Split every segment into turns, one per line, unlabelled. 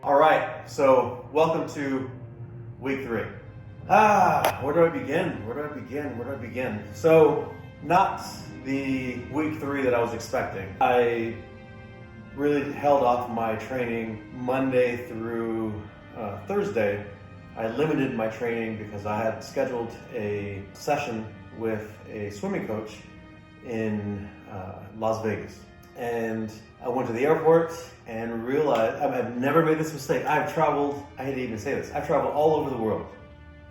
All right, so welcome to week 3. Where do I begin? So, not the week 3 that I was expecting. I really held off my training Monday through Thursday. I limited my training because I had scheduled a session with a swimming coach in Las Vegas. And I went to the airport and realized, I've never made this mistake. I hate to even say this, I've traveled all over the world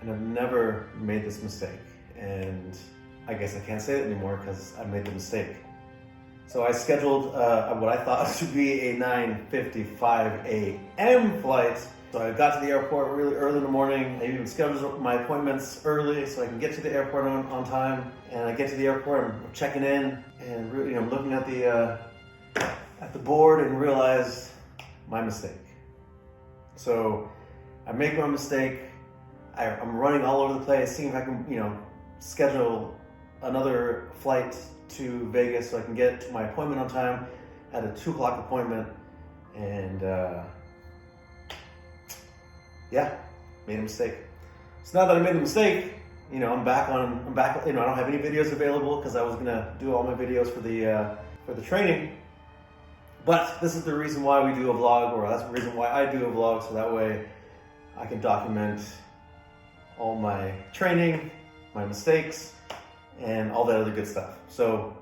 and I've never made this mistake. And I guess I can't say it anymore because I made the mistake. So I scheduled what I thought should be a 9:55 a.m. flight. So I got to the airport really early in the morning. I even scheduled my appointments early so I can get to the airport on time. And I get to the airport, I'm checking in, and really, I'm looking at the board and realize my mistake. So I make my mistake. I'm running all over the place, seeing if I can, schedule another flight to Vegas so I can get to my appointment on time. I had a 2 o'clock appointment, and made a mistake. So now that I made a mistake, I'm back. I don't have any videos available because I was gonna do all my videos for the training. But this is the reason why we do a vlog, or that's the reason why I do a vlog, so that way I can document all my training, my mistakes, and all that other good stuff. So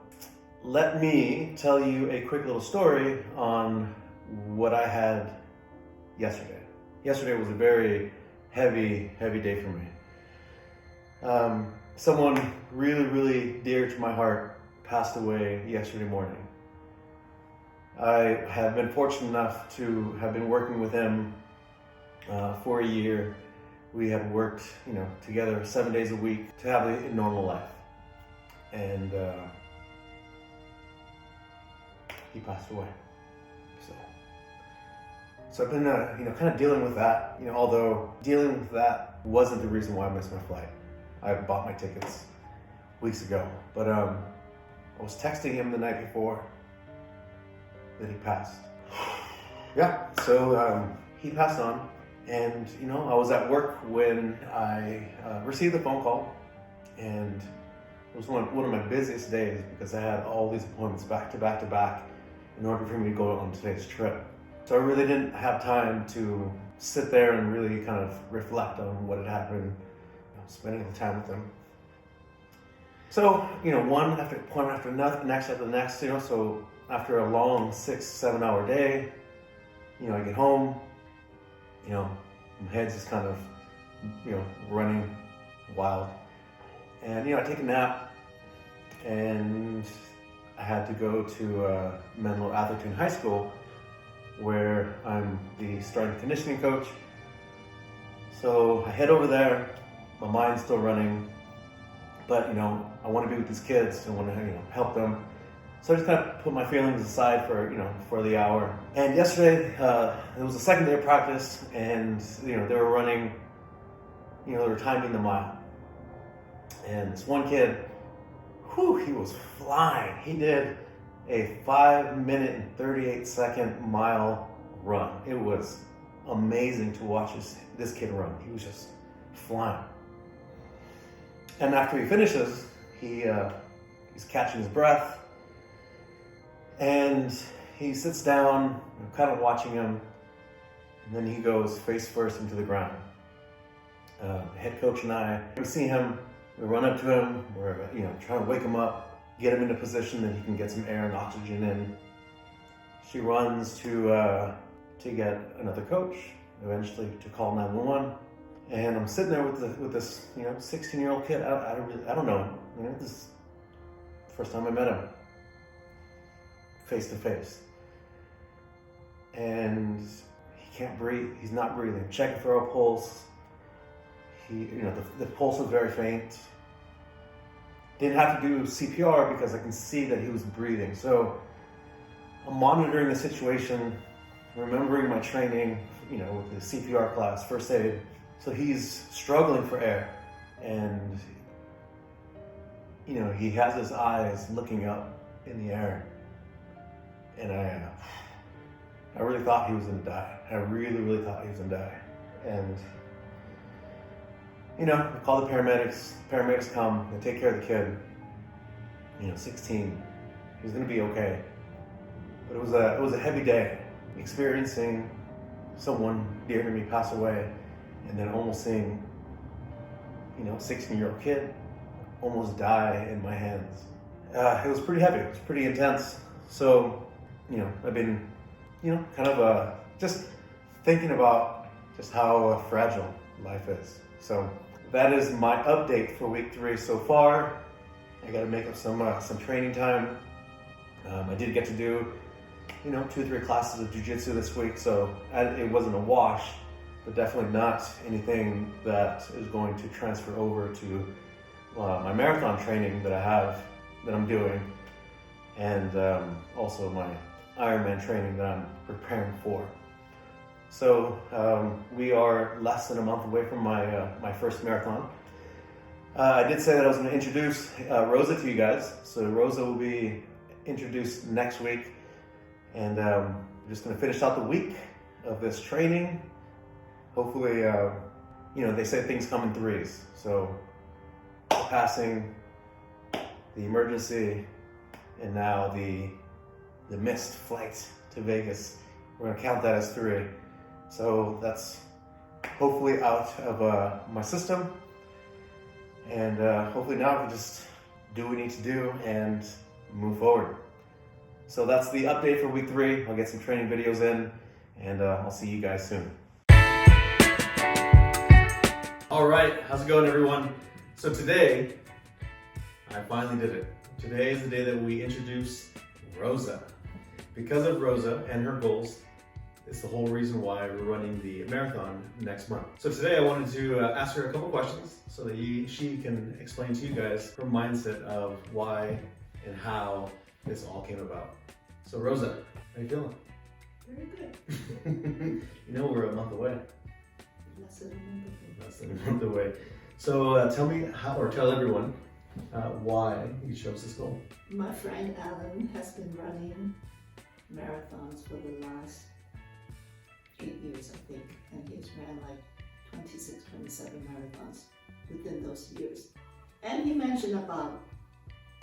let me tell you a quick little story on what I had yesterday. Yesterday was a very heavy day for me. Someone really, really dear to my heart passed away yesterday morning. I have been fortunate enough to have been working with him for a year. We had worked, together 7 days a week to have a normal life. And he passed away. So I've been, kind of dealing with that. Although dealing with that wasn't the reason why I missed my flight. I bought my tickets weeks ago, but I was texting him the night before that he passed. So he passed on, and I was at work when I received the phone call, and it was one of my busiest days because I had all these appointments back to back to back in order for me to go on today's trip. So I really didn't have time to sit there and really kind of reflect on what had happened, spending the time with him. So, one after appointment after another, next after the next, so after a long 6-7 hour day, I get home, my head's just kind of, running wild. And, I take a nap, and I had to go to Menlo Atherton High School, where I'm the strength and conditioning coach. So I head over there, my mind's still running, but I want to be with these kids, I want to help them. So I just kind of put my feelings aside for the hour. And yesterday, it was the second day of practice, and they were running, they were timing the mile. And this one kid, he was flying. He did a 5-minute and 38-second mile run. It was amazing to watch this kid run. He was just flying. And after he finishes, he's catching his breath, and he sits down, kind of watching him, and then he goes face first into the ground. Head coach and I, we see him, we run up to him, we're trying to wake him up, get him into position that he can get some air and oxygen in. She runs to get another coach, eventually to call 911. And I'm sitting there with this 16-year-old kid. I don't know. This is the first time I met him, face to face. And he can't breathe. He's not breathing. Checking for a pulse. The pulse was very faint. Didn't have to do CPR because I can see that he was breathing. So I'm monitoring the situation, remembering my training, with the CPR class, first aid. So he's struggling for air, and he has his eyes looking up in the air, and I really really thought he was gonna die. I really thought he was gonna die. And, you know, I call the paramedics. Paramedics come, they take care of the kid. 16. He was gonna be okay. But it was a heavy day, experiencing someone dear to me pass away, and then almost seeing, 16-year-old kid almost die in my hands. It was pretty heavy. It was pretty intense. So, I've been, kind of just thinking about just how fragile life is. So that is my update for week 3 so far. I got to make up some training time. I did get to do, 2 or 3 classes of jiu-jitsu this week, so it wasn't a wash, but definitely not anything that is going to transfer over to my marathon training that I'm doing, and also my Ironman training that I'm preparing for. So we are less than a month away from my first marathon. I did say that I was going to introduce Rosa to you guys. So Rosa will be introduced next week, and we're just going to finish out the week of this training. Hopefully, they say things come in threes. So passing, the emergency, and now the missed flight to Vegas. We're going to count that as 3. So that's hopefully out of my system. And hopefully now we can just do what we need to do and move forward. So that's the update for week 3. I'll get some training videos in, and I'll see you guys soon. All right, how's it going, everyone? So today, I finally did it. Today is the day that we introduce Rosa. Because of Rosa and her goals, it's the whole reason why we're running the marathon next month. So today I wanted to ask her a couple questions so that she can explain to you guys her mindset of why and how this all came about. So Rosa, how are you feeling?
Very good.
We're a month away.
Less than a month away.
Less than a month away. So tell everyone why you chose this goal.
My friend Alan has been running marathons for the last 8 years, I think, and he's ran like 26, 27 marathons within those years. And he mentioned about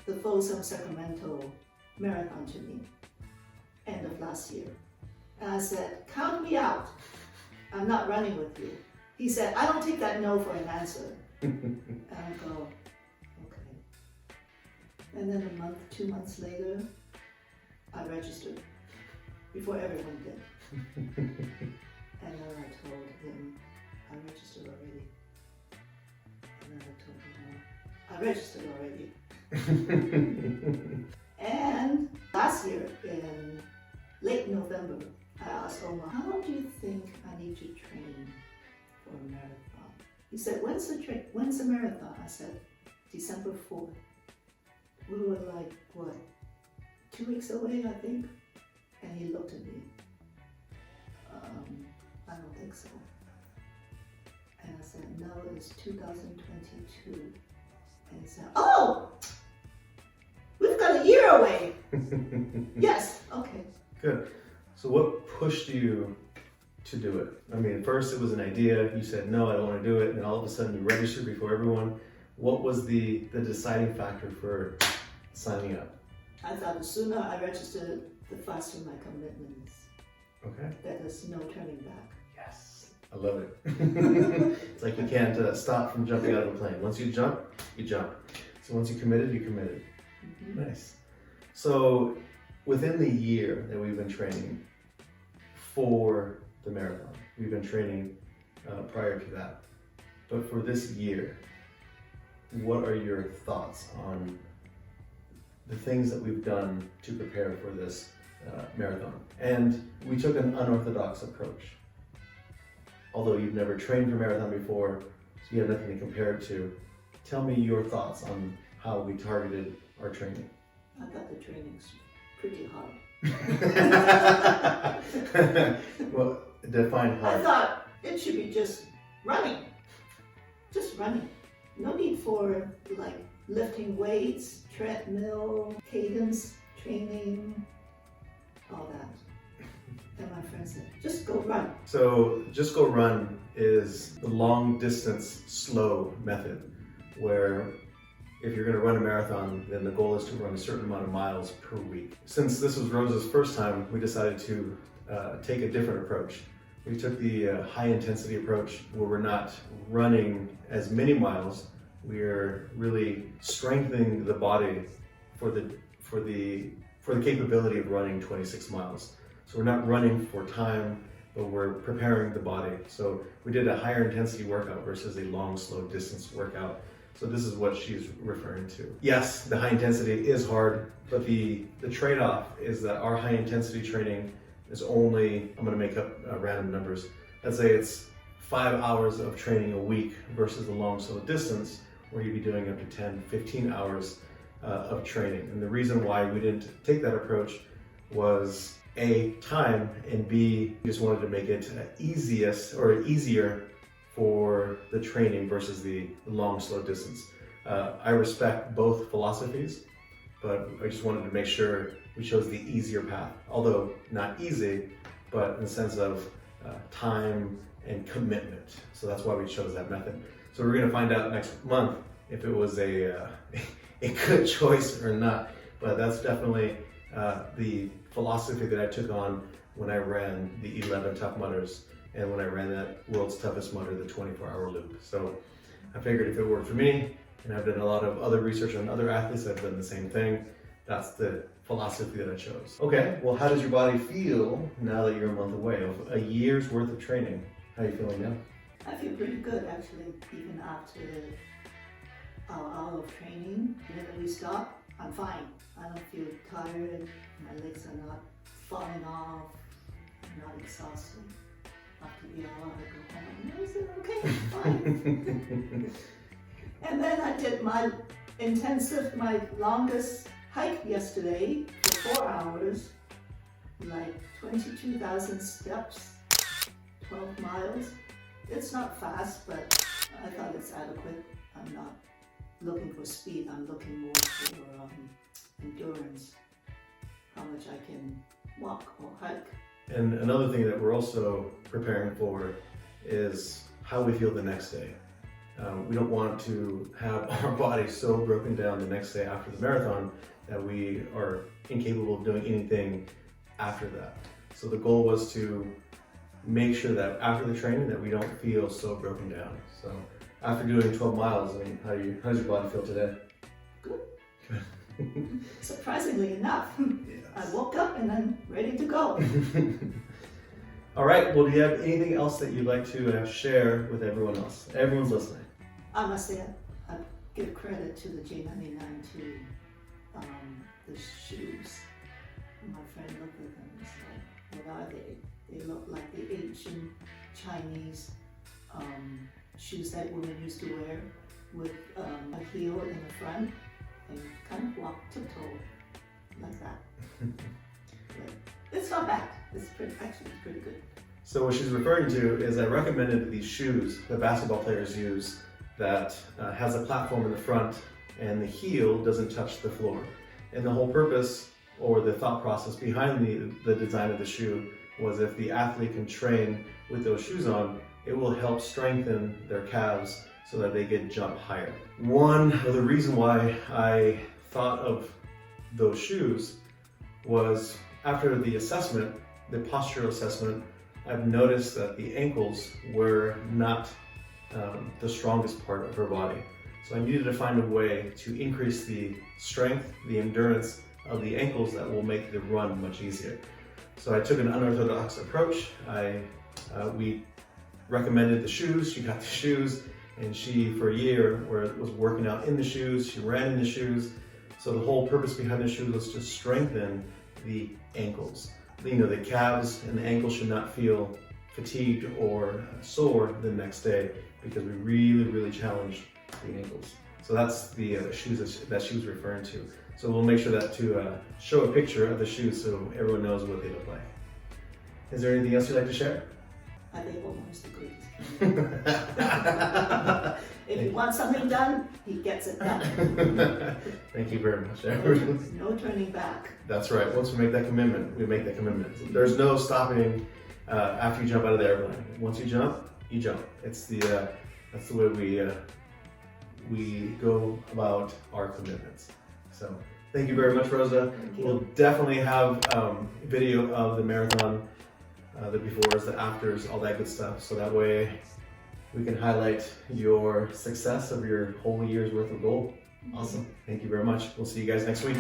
the Folsom Sacramento marathon to me, end of last year. And I said, count me out. I'm not running with you. He said, I don't take that no for an answer. And I go, okay. And then 2 months later, I registered before everyone did. And then I told him, I registered already. And then I told him, I registered already. And last year, in late November, I asked Omar, how long do you think I need to train for a marathon? He said, when's the marathon? I said, December 4th. We were like, what, 2 weeks away, I think? And he looked at me. I don't think so. And I said, no, it's 2022. And he said, oh, we've got a year away. Yes, okay.
Good. So what pushed you to do it? I mean, first it was an idea. You said, no, I don't want to do it. And all of a sudden you registered before everyone. What was the deciding factor for signing up?
I thought the sooner I registered, the faster my commitment is.
Okay.
That there's no turning back.
Yes. I love it. It's like you can't stop from jumping out of a plane. Once you jump, you jump. So once you committed, you committed. Mm-hmm. Nice. So within the year that we've been training for the marathon, we've been training prior to that. But for this year, what are your thoughts on the things that we've done to prepare for this marathon? And we took an unorthodox approach. Although you've never trained for marathon before, so you have nothing to compare it to. Tell me your thoughts on how we targeted our training.
I thought the training's pretty hard.
Well, define hard.
I thought it should be just running. Just running. No need for like lifting weights, treadmill, cadence training, all that. And my friend said, just go run.
So Just Go Run is the long distance slow method, where if you're going to run a marathon, then the goal is to run a certain amount of miles per week. Since this was Rose's first time, we decided to take a different approach. We took the high intensity approach, where we're not running as many miles. We're really strengthening the body for the capability of running 26 miles. So we're not running for time, but we're preparing the body. So we did a higher intensity workout versus a long, slow distance workout. So this is what she's referring to. Yes, the high intensity is hard, but the trade-off is that our high intensity training is only, I'm gonna make up random numbers. Let's say it's 5 hours of training a week versus the long, slow distance, where you'd be doing up to 10, 15 hours of training. And the reason why we didn't take that approach was A, time, and B, we just wanted to make it easier for the training versus the long, slow distance. I respect both philosophies, but I just wanted to make sure we chose the easier path. Although not easy, but in the sense of time and commitment. So that's why we chose that method. So we're gonna find out next month if it was a good choice or not. But that's definitely the philosophy that I took on when I ran the 11 Tough Mudders and when I ran that World's Toughest Mudder, the 24-hour loop. So I figured if it worked for me, and I've done a lot of other research on other athletes that have done the same thing, that's the philosophy that I chose. Okay, well, how does your body feel now that you're a month away of a year's worth of training? How are you feeling now?
I feel pretty good, actually, even after our hour of training. And then when we stop, I'm fine. I don't feel tired. My legs are not falling off. I'm not exhausted. After the hour, I go home. I said, okay, fine. And then I did my longest hike yesterday for 4 hours, like 22,000 steps, 12 miles. It's not fast, but I thought it's adequate. I'm not looking for speed. I'm looking more for endurance, how much I can walk or hike.
And another thing that we're also preparing for is how we feel the next day. We don't want to have our body so broken down the next day after the marathon that we are incapable of doing anything after that. So the goal was to make sure that after the training that we don't feel so broken down. So after doing 12 miles, I mean, how does your body feel today?
Good. Surprisingly enough,
Yes.
I woke up and I'm ready to go.
All right, well, do you have anything else that you'd like to share with everyone else? Everyone's listening.
I must say, I give credit to the J99 to the shoes. My friend looked at them and said, what are they? They look like the ancient Chinese shoes that women used to wear with a heel in the front and kind of walk tiptoe like that. But it's not bad. It's actually pretty good.
So what she's referring to is I recommended these shoes that basketball players use that has a platform in the front and the heel doesn't touch the floor. And the whole purpose or the thought process behind the design of the shoe was if the athlete can train with those shoes on, it will help strengthen their calves so that they can jump higher. One of the reasons why I thought of those shoes was after the assessment, the postural assessment, I've noticed that the ankles were not the strongest part of her body. So I needed to find a way to increase the strength, the endurance of the ankles that will make the run much easier. So I took an unorthodox approach. We recommended the shoes, she got the shoes, and she, for a year, was working out in the shoes, she ran in the shoes. So the whole purpose behind the shoes was to strengthen the ankles. You know, the calves and the ankles should not feel fatigued or sore the next day because we really challenged the ankles. So that's the shoes that she was referring to. So we'll make sure that to show a picture of the shoes so everyone knows what they look like. Is there anything else you'd like to share?
I think Omar is the greatest. If he wants something done, he gets it done.
Thank you very much.
No turning back.
That's right. Once we make that commitment, we make that commitment. There's no stopping after you jump out of the airplane. Once you jump, you jump. It's the that's the way we go about our commitments. So thank you very much, Rosa. We'll definitely have video of the marathon, the befores, the afters, all that good stuff. So that way we can highlight your success of your whole year's worth of goal. Awesome. Thank you very much. We'll see you guys next week.